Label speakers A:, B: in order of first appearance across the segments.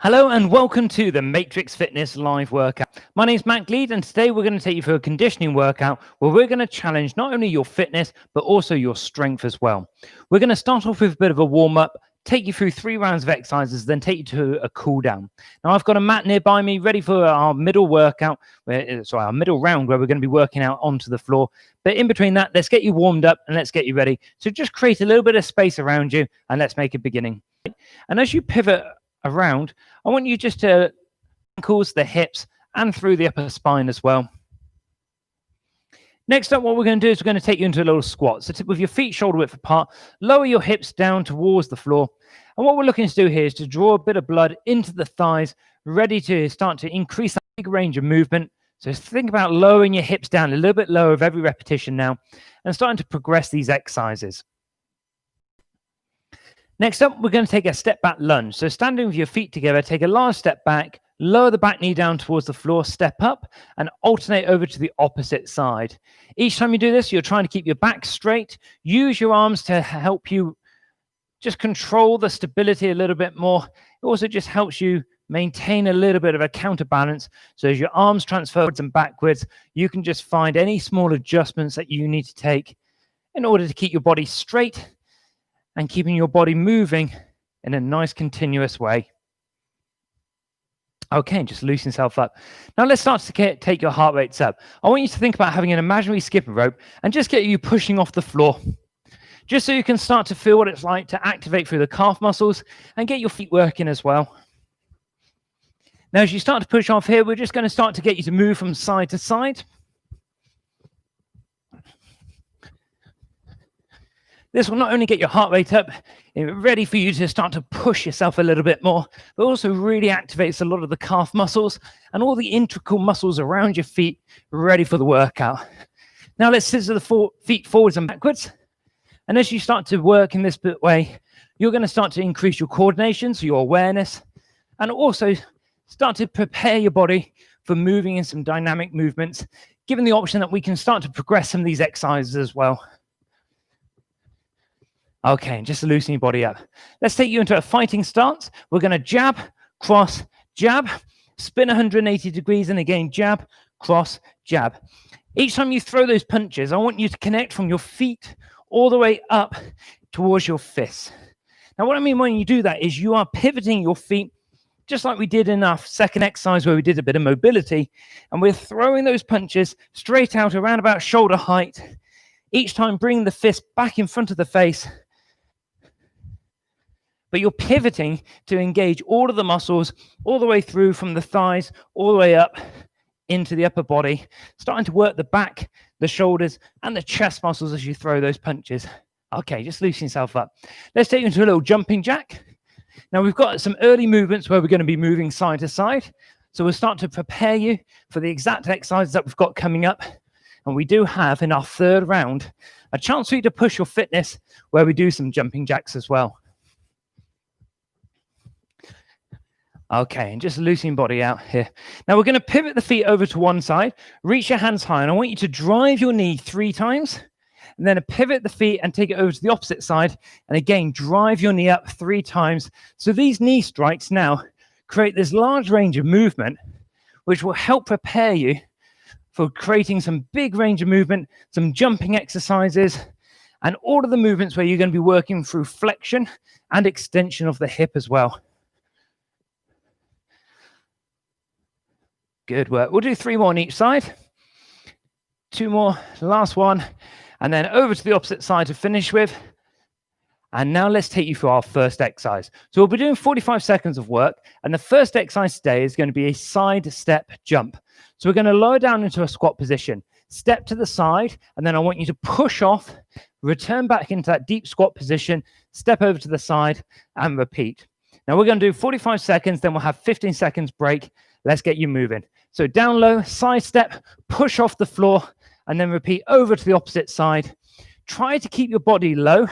A: Hello and welcome to the Matrix Fitness live workout. My name is Matt Gleed, and today we're going to take you through a conditioning workout where we're going to challenge not only your fitness but also your strength as well. We're going to start off with a bit of a warm-up, take you through 3 rounds of exercises, then take you to a cool down. Now I've got a mat nearby me ready for our middle workout, our middle round where we're going to be working out onto the floor. But in between that, let's get you warmed up and let's get you ready. So just create a little bit of space around you and let's make a beginning. And as you pivot around, I want you just to ankles, the hips, and through the upper spine as well. Next up, what we're going to do is we're going to take you into a little squat. So with your feet shoulder width apart, lower your hips down towards the floor. And what we're looking to do here is to draw a bit of blood into the thighs, ready to start to increase that big range of movement. So think about lowering your hips down a little bit lower of every repetition now and starting to progress these exercises. Next up, we're going to take a step back lunge. So standing with your feet together, take a large step back, lower the back knee down towards the floor, step up, and alternate over to the opposite side. Each time you do this, you're trying to keep your back straight. Use your arms to help you just control the stability a little bit more. It also just helps you maintain a little bit of a counterbalance. So as your arms transfer forwards and backwards, you can just find any small adjustments that you need to take in order to keep your body straight and keeping your body moving in a nice continuous way. Okay, just loosen yourself up. Now let's start to take your heart rates up. I want you to think about having an imaginary skipping rope and just get you pushing off the floor, just so you can start to feel what it's like to activate through the calf muscles and get your feet working as well. Now as you start to push off here, we're just going to start to get you to move from side to side. This will not only get your heart rate up, ready for you to start to push yourself a little bit more, but also really activates a lot of the calf muscles and all the integral muscles around your feet ready for the workout. Now let's scissor the feet forwards and backwards. And as you start to work in this way, you're going to start to increase your coordination, so your awareness, and also start to prepare your body for moving in some dynamic movements, given the option that we can start to progress some of these exercises as well. Okay, and just loosen your body up. Let's take you into a fighting stance. We're going to jab, cross, jab, spin 180 degrees, and again, jab, cross, jab. Each time you throw those punches, I want you to connect from your feet all the way up towards your fists. Now, what I mean when you do that is you are pivoting your feet, just like we did in our second exercise where we did a bit of mobility, and we're throwing those punches straight out around about shoulder height. Each time, bring the fist back in front of the face, but you're pivoting to engage all of the muscles all the way through from the thighs, all the way up into the upper body, starting to work the back, the shoulders, and the chest muscles as you throw those punches. Okay, just loosen yourself up. Let's take you into a little jumping jack. Now we've got some early movements where we're going to be moving side to side. So we'll start to prepare you for the exact exercises that we've got coming up. And we do have in our third round a chance for you to push your fitness where we do some jumping jacks as well. Okay, and just loosening body out here. Now we're going to pivot the feet over to one side, reach your hands high, and I want you to drive your knee 3 times, and then pivot the feet and take it over to the opposite side, and again, drive your knee up 3 times. So these knee strikes now create this large range of movement, which will help prepare you for creating some big range of movement, some jumping exercises, and all of the movements where you're going to be working through flexion and extension of the hip as well. Good work. We'll do 3 more on each side. 2 more, last one, and then over to the opposite side to finish with. And now let's take you through our first exercise. So we'll be doing 45 seconds of work, and the first exercise today is going to be a side step jump. So we're going to lower down into a squat position, step to the side, and then I want you to push off, return back into that deep squat position, step over to the side, and repeat. Now we're going to do 45 seconds, then we'll have 15 seconds break. Let's get you moving. So down low, side step, push off the floor, and then repeat over to the opposite side. Try to keep your body low,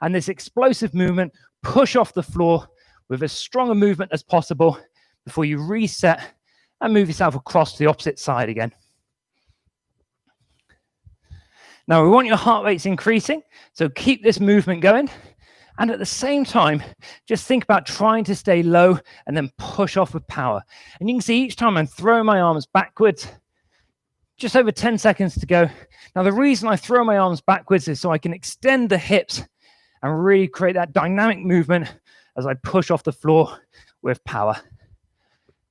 A: and this explosive movement, push off the floor with as strong a movement as possible before you reset and move yourself across to the opposite side again. Now, we want your heart rates increasing, so keep this movement going. And at the same time, just think about trying to stay low and then push off with power. And you can see each time I'm throwing my arms backwards, just over 10 seconds to go. Now, the reason I throw my arms backwards is so I can extend the hips and really create that dynamic movement as I push off the floor with power.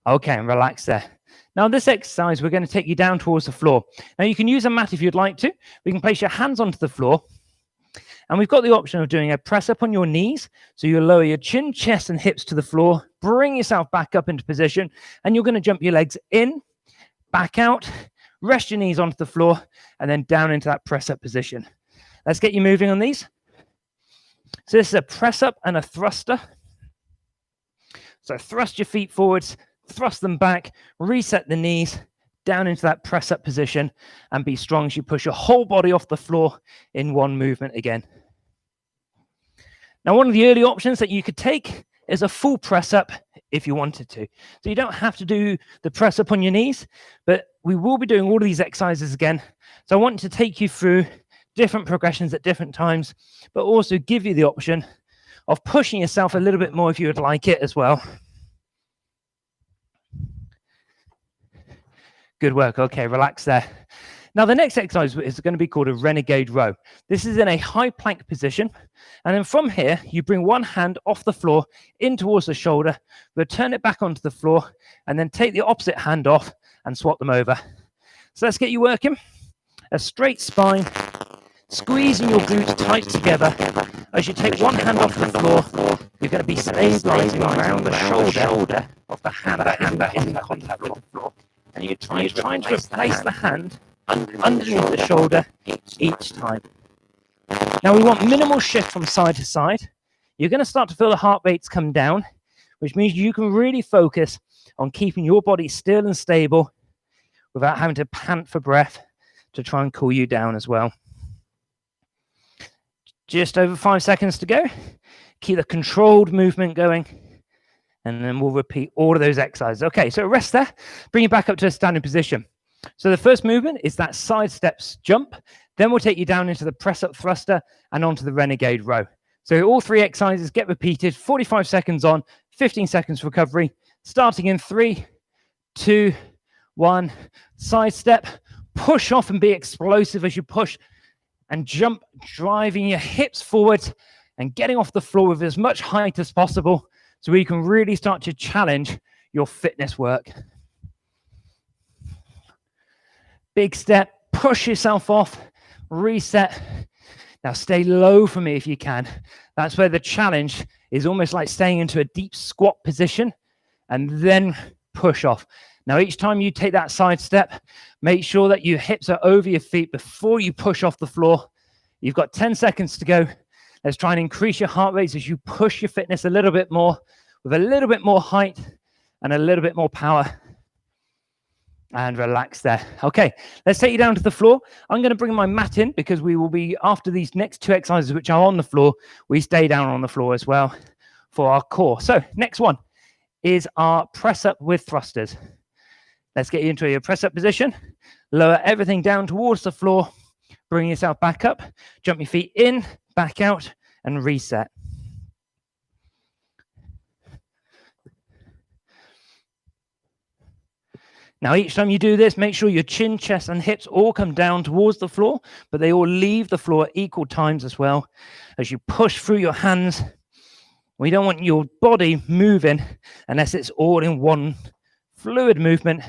A: Okay, and relax there. Now, this exercise, we're going to take you down towards the floor. Now, you can use a mat if you'd like to. We can place your hands onto the floor. And we've got the option of doing a press up on your knees. So you lower your chin, chest, and hips to the floor. Bring yourself back up into position. And you're going to jump your legs in, back out, rest your knees onto the floor, and then down into that press up position. Let's get you moving on these. So this is a press up and a thruster. So thrust your feet forwards, thrust them back, reset the knees, down into that press up position, and be strong as you push your whole body off the floor in one movement again. Now, one of the early options that you could take is a full press up if you wanted to. So you don't have to do the press up on your knees, but we will be doing all of these exercises again. So I want to take you through different progressions at different times, but also give you the option of pushing yourself a little bit more if you would like it as well. Good work. Okay, relax there. Now, the next exercise is going to be called a renegade row. This is in a high plank position. And then from here, you bring one hand off the floor in towards the shoulder, return it back onto the floor, and then take the opposite hand off and swap them over. So let's get you working. A straight spine, squeezing your glutes tight together. As you take one hand off the floor, you're going to be stabilizing around the shoulder of the hand that is in contact with the floor. And you're trying to replace the hand underneath the shoulder each time. Now, we want minimal shift from side to side. You're going to start to feel the heart rates come down, which means you can really focus on keeping your body still and stable without having to pant for breath to try and cool you down as well. Just over 5 seconds to go. Keep the controlled movement going. And then we'll repeat all of those exercises. Okay, so rest there. Bring you back up to a standing position. So the first movement is that side steps jump. Then we'll take you down into the press up thruster and onto the renegade row. So all three exercises get repeated, 45 seconds on, 15 seconds recovery, starting in 3, 2, 1. Side step, push off and be explosive as you push and jump, driving your hips forward and getting off the floor with as much height as possible, so you can really start to challenge your fitness work. Big step, push yourself off, reset. Now stay low for me if you can. That's where the challenge is, almost like staying into a deep squat position and then push off. Now each time you take that side step, make sure that your hips are over your feet before you push off the floor. You've got 10 seconds to go. Let's try and increase your heart rate as you push your fitness a little bit more, with a little bit more height and a little bit more power. And relax there. Okay, let's take you down to the floor. I'm going to bring my mat in because we will be, after these next two exercises, which are on the floor, we stay down on the floor as well for our core. So next one is our press up with thrusters. Let's get you into your press up position. Lower everything down towards the floor. Bring yourself back up. Jump your feet in, back out, and reset. Now, each time you do this, make sure your chin, chest, and hips all come down towards the floor, but they all leave the floor at equal times as well. As you push through your hands, we don't want your body moving unless it's all in one fluid movement.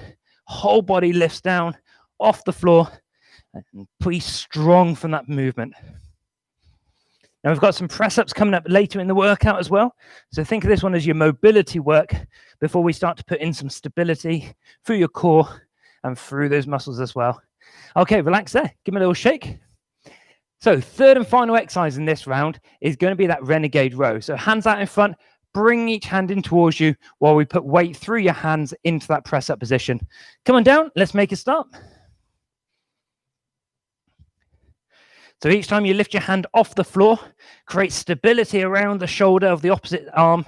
A: Whole body lifts down off the floor and be strong from that movement. Now, we've got some press-ups coming up later in the workout as well. So think of this one as your mobility work before we start to put in some stability through your core and through those muscles as well. Okay, relax there. Give me a little shake. So third and final exercise in this round is going to be that renegade row. So hands out in front, bring each hand in towards you while we put weight through your hands into that press-up position. Come on down. Let's make a start. So each time you lift your hand off the floor, create stability around the shoulder of the opposite arm.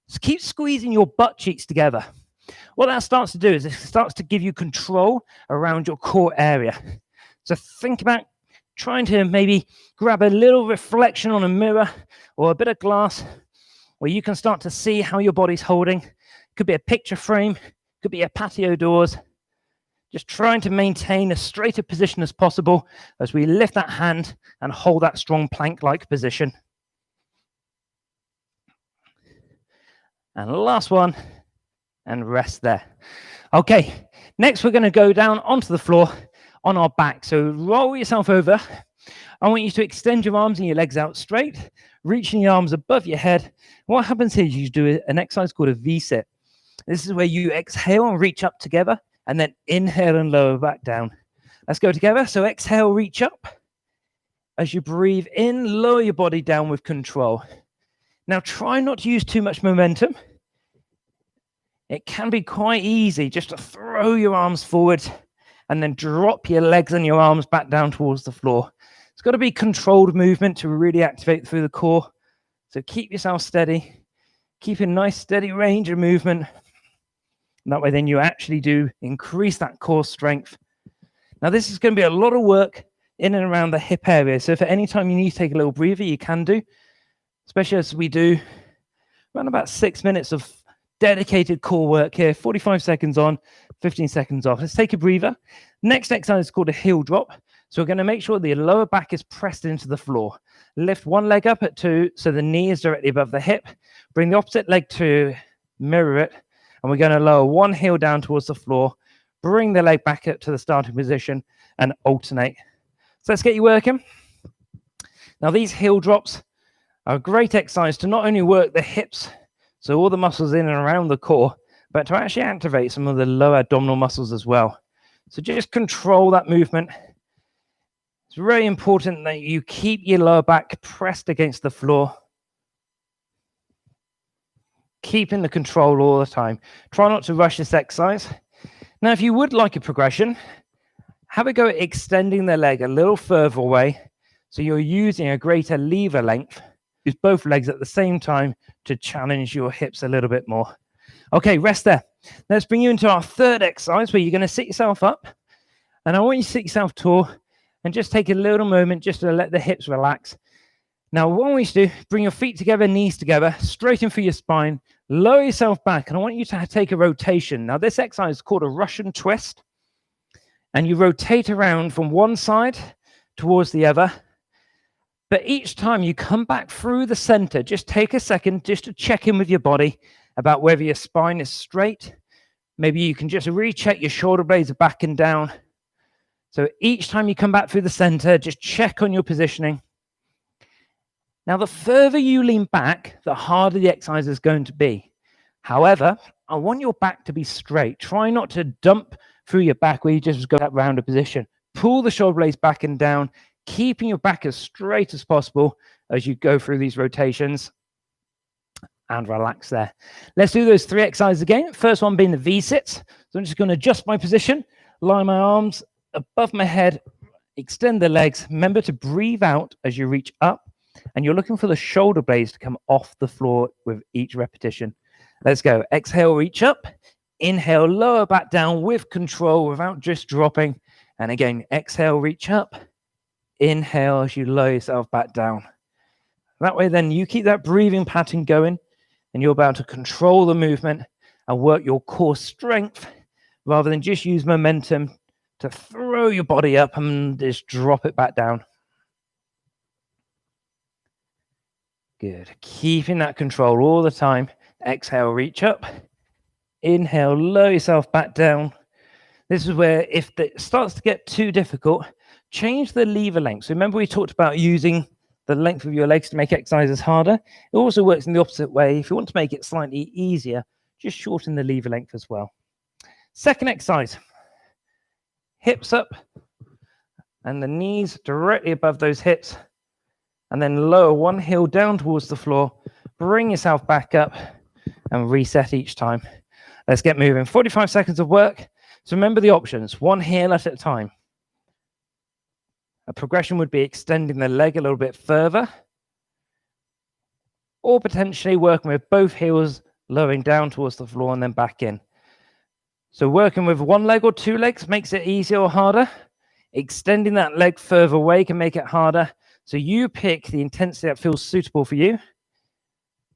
A: Just keep squeezing your butt cheeks together. What that starts to do is it starts to give you control around your core area. So think about trying to maybe grab a little reflection on a mirror or a bit of glass where you can start to see how your body's holding. Could be a picture frame, could be a patio doors. Just trying to maintain as straight a position as possible as we lift that hand and hold that strong plank-like position. And last one, and rest there. Okay, next we're going to go down onto the floor on our back. So roll yourself over. I want you to extend your arms and your legs out straight, reaching your arms above your head. What happens here is you do an exercise called a V-sit. This is where you exhale and reach up together, and then inhale and lower back down. Let's go together. So exhale, reach up. As you breathe in, lower your body down with control. Now try not to use too much momentum. It can be quite easy just to throw your arms forward and then drop your legs and your arms back down towards the floor. It's got to be controlled movement to really activate through the core. So keep yourself steady. Keep a nice steady range of movement. And that way then you actually do increase that core strength. Now this is going to be a lot of work in and around the hip area. So if at any time you need to take a little breather, you can do. Especially as we do around about 6 minutes of dedicated core work here. 45 seconds on, 15 seconds off. Let's take a breather. Next exercise is called a heel drop. So we're going to make sure the lower back is pressed into the floor. Lift one leg up at 2 so the knee is directly above the hip. Bring the opposite leg to mirror it. And we're going to lower one heel down towards the floor, bring the leg back up to the starting position, and alternate. So let's get you working. Now, these heel drops are a great exercise to not only work the hips, so all the muscles in and around the core, but to actually activate some of the lower abdominal muscles as well. So just control that movement. It's very important that you keep your lower back pressed against the floor. Keeping the control all the time. Try not to rush this exercise. Now, if you would like a progression, have a go at extending the leg a little further away so you're using a greater lever length. Use both legs at the same time to challenge your hips a little bit more. Okay, rest there. Let's bring you into our third exercise where you're going to sit yourself up. And I want you to sit yourself tall and just take a little moment just to let the hips relax. Now, what I want you to do, bring your feet together, knees together, straighten through your spine, lower yourself back, and I want you to take a rotation. Now, this exercise is called a Russian twist, and you rotate around from one side towards the other, but each time you come back through the center, just take a second just to check in with your body about whether your spine is straight. Maybe you can just recheck your shoulder blades are back and down. So each time you come back through the center, just check on your positioning. Now, the further you lean back, the harder the exercise is going to be. However, I want your back to be straight. Try not to dump through your back where you just go that rounded position. Pull the shoulder blades back and down, keeping your back as straight as possible as you go through these rotations. And relax there. Let's do those 3 exercises again. First one being the V-sits. So I'm just going to adjust my position, lie my arms above my head, extend the legs. Remember to breathe out as you reach up. And you're looking for the shoulder blades to come off the floor with each repetition. Let's go. Exhale, reach up. Inhale, lower back down with control without just dropping. And again, exhale, reach up. Inhale as you lower yourself back down. That way, then you keep that breathing pattern going and you're about to control the movement and work your core strength rather than just use momentum to throw your body up and just drop it back down. Good. Keeping that control all the time. Exhale, reach up. Inhale, lower yourself back down. This is where if it starts to get too difficult, change the lever length. So remember we talked about using the length of your legs to make exercises harder. It also works in the opposite way. If you want to make it slightly easier, just shorten the lever length as well. Second exercise. Hips up and the knees directly above those hips. And then lower one heel down towards the floor. Bring yourself back up and reset each time. Let's get moving. 45 seconds of work. So remember the options. One heel at a time. A progression would be extending the leg a little bit further. Or potentially working with both heels lowering down towards the floor and then back in. So working with one leg or 2 legs makes it easier or harder. Extending that leg further away can make it harder. So you pick the intensity that feels suitable for you.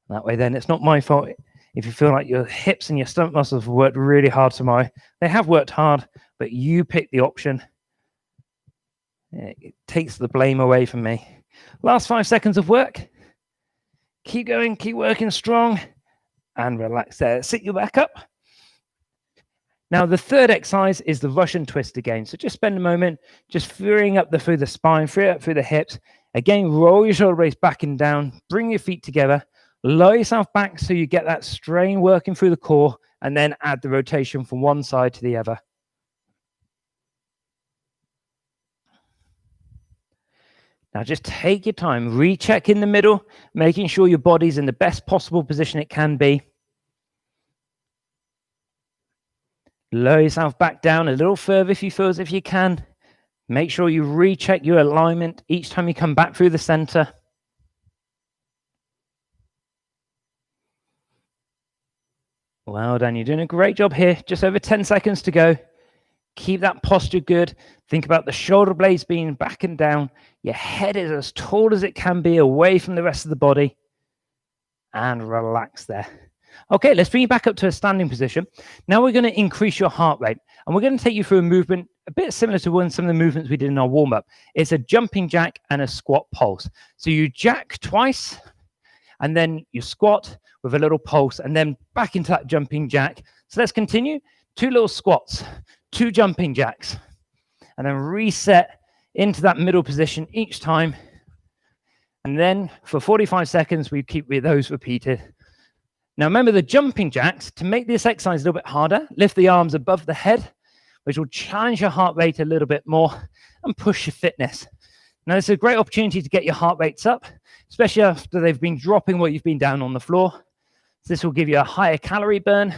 A: That way then it's not my fault if you feel like your hips and your stomach muscles have worked really hard tomorrow. They have worked hard, but you pick the option. It takes the blame away from me. Last 5 seconds of work. Keep going, keep working strong, and relax there. Sit you back up. Now, the third exercise is the Russian twist again. So just spend a moment just freeing up through the spine, free up through the hips. Again, roll your shoulder blades back and down. Bring your feet together. Lower yourself back so you get that strain working through the core, and then add the rotation from one side to the other. Now just take your time, recheck in the middle, making sure your body's in the best possible position it can be. Lower yourself back down a little further if you feel as if you can. Make sure you recheck your alignment each time you come back through the center. Well done, you're doing a great job here. Just over 10 seconds to go. Keep that posture good. Think about the shoulder blades being back and down. Your head is as tall as it can be away from the rest of the body. And relax there. Okay, let's bring you back up to a standing position. Now we're going to increase your heart rate. And we're going to take you through a movement a bit similar to some of the movements we did in our warm-up. It's a jumping jack and a squat pulse. So you jack twice, and then you squat with a little pulse, and then back into that jumping jack. So let's continue. 2 little squats, 2 jumping jacks, and then reset into that middle position each time. And then for 45 seconds, we keep those repeated. Now remember the jumping jacks, to make this exercise a little bit harder, lift the arms above the head, which will challenge your heart rate a little bit more and push your fitness. Now this is a great opportunity to get your heart rates up, especially after they've been dropping while you've been down on the floor. So this will give you a higher calorie burn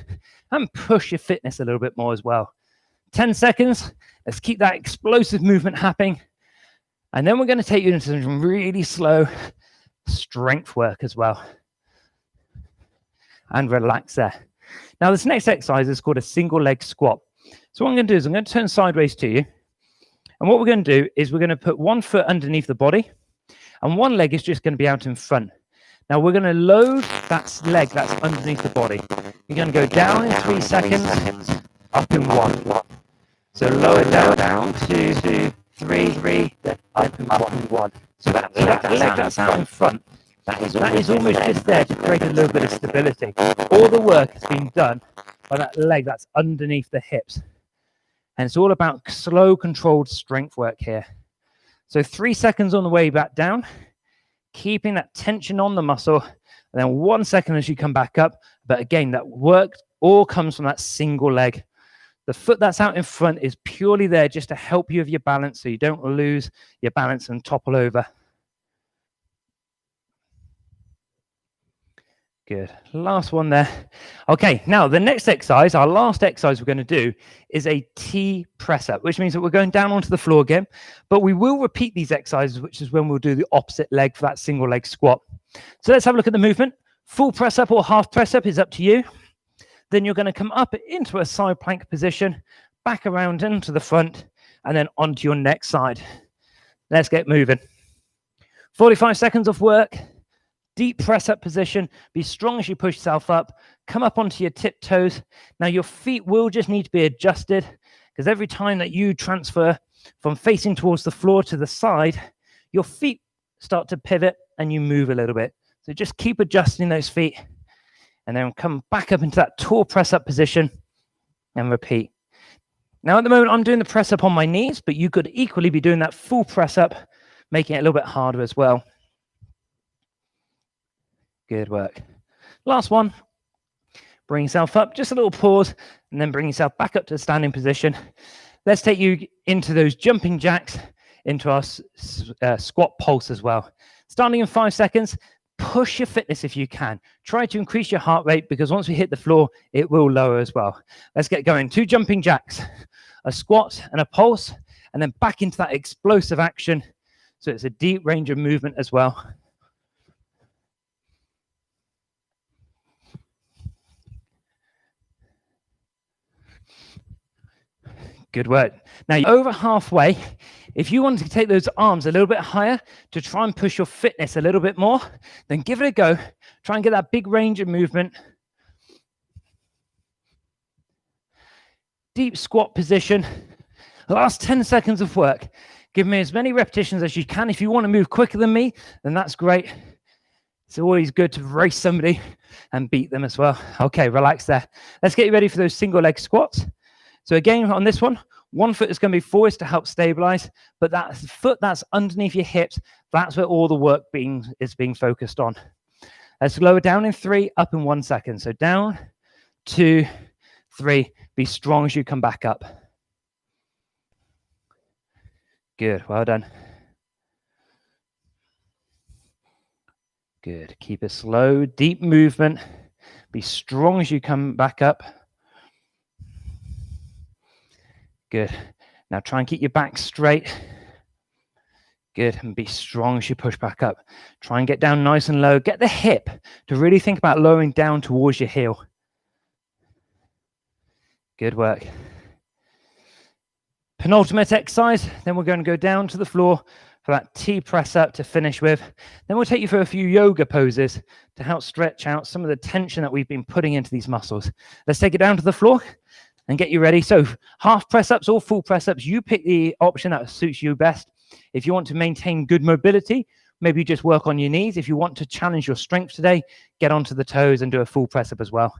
A: and push your fitness a little bit more as well. 10 seconds, let's keep that explosive movement happening. And then we're going to take you into some really slow strength work as well. And relax there. Now this next exercise is called a single leg squat. So what I'm going to do is I'm going to turn sideways to you. And what we're going to do is we're going to put one foot underneath the body, and one leg is just going to be out in front. Now we're going to load that leg that's underneath the body. You're going to go down in 3 seconds, up in 1. So lower down, 2, 3, then up in 1. So that leg that's out in front, that is almost just there to create a little bit of stability. All the work has been done by that leg that's underneath the hips. And it's all about slow, controlled strength work here. So 3 seconds on the way back down, keeping that tension on the muscle, and then 1 second as you come back up. But again, that work all comes from that single leg. The foot that's out in front is purely there just to help you with your balance so you don't lose your balance and topple over. Good. Last one there. Okay, now the next exercise, our last exercise we're going to do is a T press up, which means that we're going down onto the floor again, but we will repeat these exercises, which is when we'll do the opposite leg for that single leg squat. So let's have a look at the movement. Full press up or half press up is up to you. Then you're going to come up into a side plank position, back around into the front, and then onto your next side. Let's get moving. 45 seconds of work. Deep press up position. Be strong as you push yourself up. Come up onto your tiptoes. Now your feet will just need to be adjusted, because every time that you transfer from facing towards the floor to the side, your feet start to pivot and you move a little bit. So just keep adjusting those feet, and then come back up into that tall press up position and repeat. Now at the moment I'm doing the press up on my knees, but you could equally be doing that full press up, making it a little bit harder as well. Good work. Last one. Bring yourself up, just a little pause, and then bring yourself back up to the standing position. Let's take you into those jumping jacks, into our squat pulse as well. Starting in 5 seconds, push your fitness if you can. Try to increase your heart rate, because once we hit the floor, it will lower as well. Let's get going. 2 jumping jacks, a squat and a pulse, and then back into that explosive action. So it's a deep range of movement as well. Good work. Now you're over halfway. If you want to take those arms a little bit higher to try and push your fitness a little bit more, then give it a go. Try and get that big range of movement. Deep squat position. Last 10 seconds of work. Give me as many repetitions as you can. If you want to move quicker than me, then that's great. It's always good to race somebody and beat them as well. Okay, relax there. Let's get you ready for those single leg squats. So again, on this one foot is going to be forwards to help stabilize, but that foot that's underneath your hips, that's where all the work is being focused on. Let's lower down in 3, up in 1 second. So down, 2, 3. Be strong as you come back up. Good, well done. Good, keep it slow, deep movement. Be strong as you come back up. Good. Now try and keep your back straight. Good, and be strong as you push back up. Try and get down nice and low. Get the hip to really think about lowering down towards your heel. Good work. Penultimate exercise, then we're going to go down to the floor for that T press up to finish with. Then we'll take you through a few yoga poses to help stretch out some of the tension that we've been putting into these muscles. Let's take it down to the floor and get you ready. So half press ups or full press ups, you pick the option that suits you best. If you want to maintain good mobility, maybe just work on your knees. If you want to challenge your strength today, get onto the toes and do a full press up as well.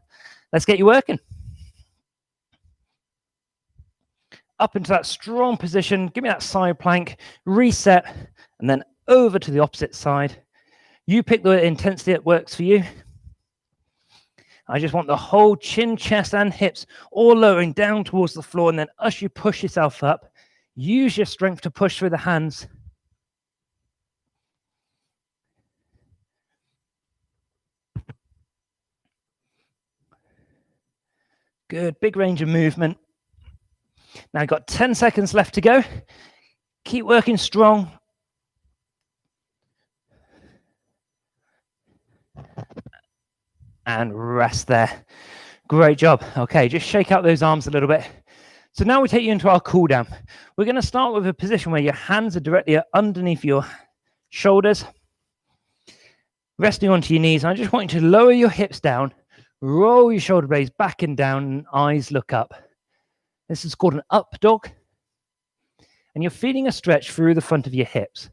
A: Let's get you working. Up into that strong position, give me that side plank, reset, and then over to the opposite side. You pick the intensity that works for you. I just want the whole chin, chest, and hips all lowering down towards the floor, and then as you push yourself up, use your strength to push through the hands. Good, big range of movement. Now, I've got 10 seconds left to go. Keep working strong. And rest there. Great job. Okay, just shake out those arms a little bit. So now we take you into our cool down. We're going to start with a position where your hands are directly underneath your shoulders, resting onto your knees. I just want you to lower your hips down, roll your shoulder blades back and down, and eyes look up. This is called an up dog. And you're feeling a stretch through the front of your hips.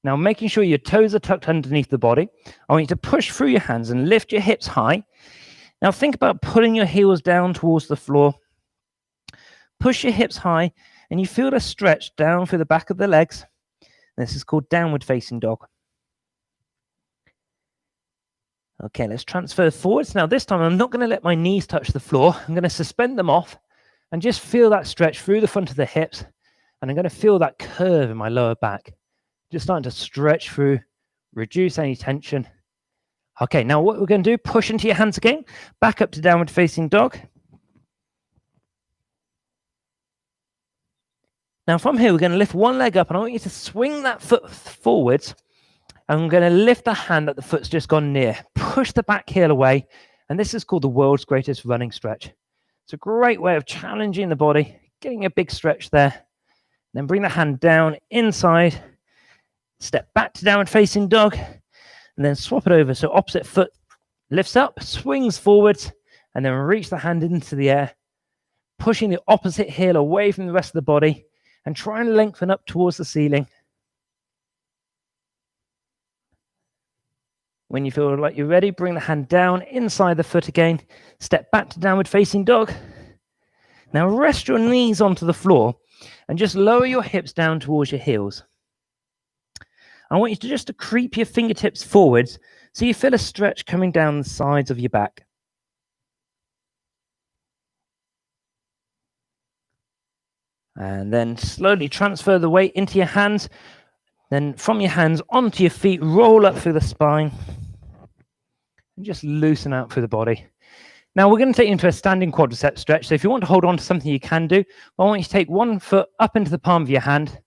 A: Now, making sure your toes are tucked underneath the body. I want you to push through your hands and lift your hips high. Now, think about pulling your heels down towards the floor. Push your hips high, and you feel a stretch down through the back of the legs. This is called downward facing dog. Okay, let's transfer forwards. Now, this time, I'm not going to let my knees touch the floor. I'm going to suspend them off and just feel that stretch through the front of the hips. And I'm going to feel that curve in my lower back. Just starting to stretch through, reduce any tension. Okay, now what we're going to do, push into your hands again, back up to downward facing dog. Now from here, we're going to lift one leg up, and I want you to swing that foot forwards. I'm going to lift the hand that the foot's just gone near. Push the back heel away, and this is called the world's greatest running stretch. It's a great way of challenging the body, getting a big stretch there. Then bring the hand down inside, step back to downward facing dog, and then swap it over. So opposite foot lifts up, swings forwards, and then reach the hand into the air, pushing the opposite heel away from the rest of the body, and try and lengthen up towards the ceiling. When you feel like you're ready, bring the hand down inside the foot again, step back to downward facing dog. Now rest your knees onto the floor and just lower your hips down towards your heels. I want you to just creep your fingertips forwards so you feel a stretch coming down the sides of your back. And then slowly transfer the weight into your hands. Then from your hands onto your feet, roll up through the spine. And just loosen out through the body. Now we're going to take you into a standing quadricep stretch. So if you want to hold on to something, you can do. But I want you to take one foot up into the palm of your hand.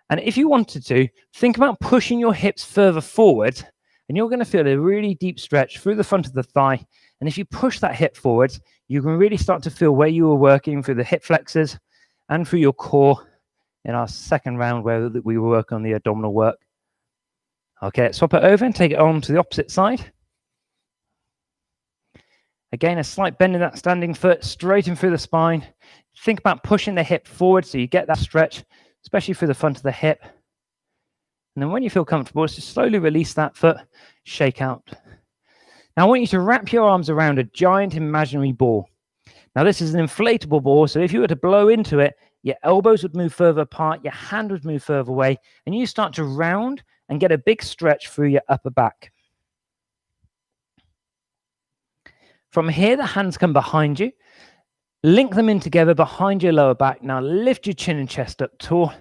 A: And if you wanted to, think about pushing your hips further forward. And you're going to feel a really deep stretch through the front of the thigh. And if you push that hip forward, you can really start to feel where you were working through the hip flexors and through your core in our second round where we work on the abdominal work. Okay, let's swap it over and take it on to the opposite side. Again, a slight bend in that standing foot, straight in through the spine. Think about pushing the hip forward so you get that stretch, especially through the front of the hip. And then when you feel comfortable, just slowly release that foot, shake out. Now I want you to wrap your arms around a giant imaginary ball. Now this is an inflatable ball, so if you were to blow into it, your elbows would move further apart, your hand would move further away, and you start to round and get a big stretch through your upper back. From here, the hands come behind you. Link them in together behind your lower back. Now lift your chin and chest up tall.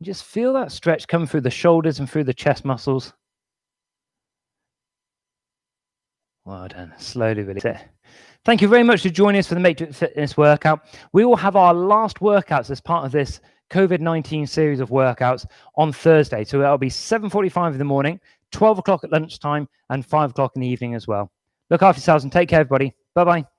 A: Just feel that stretch come through the shoulders and through the chest muscles. Well done. Slowly release it. Thank you very much for joining us for the Matrix Fitness workout. We will have our last workouts as part of this COVID-19 series of workouts on Thursday. So that'll be 7:45 in the morning, 12 o'clock at lunchtime, and 5 o'clock in the evening as well. Look after yourselves and take care, everybody. Bye-bye.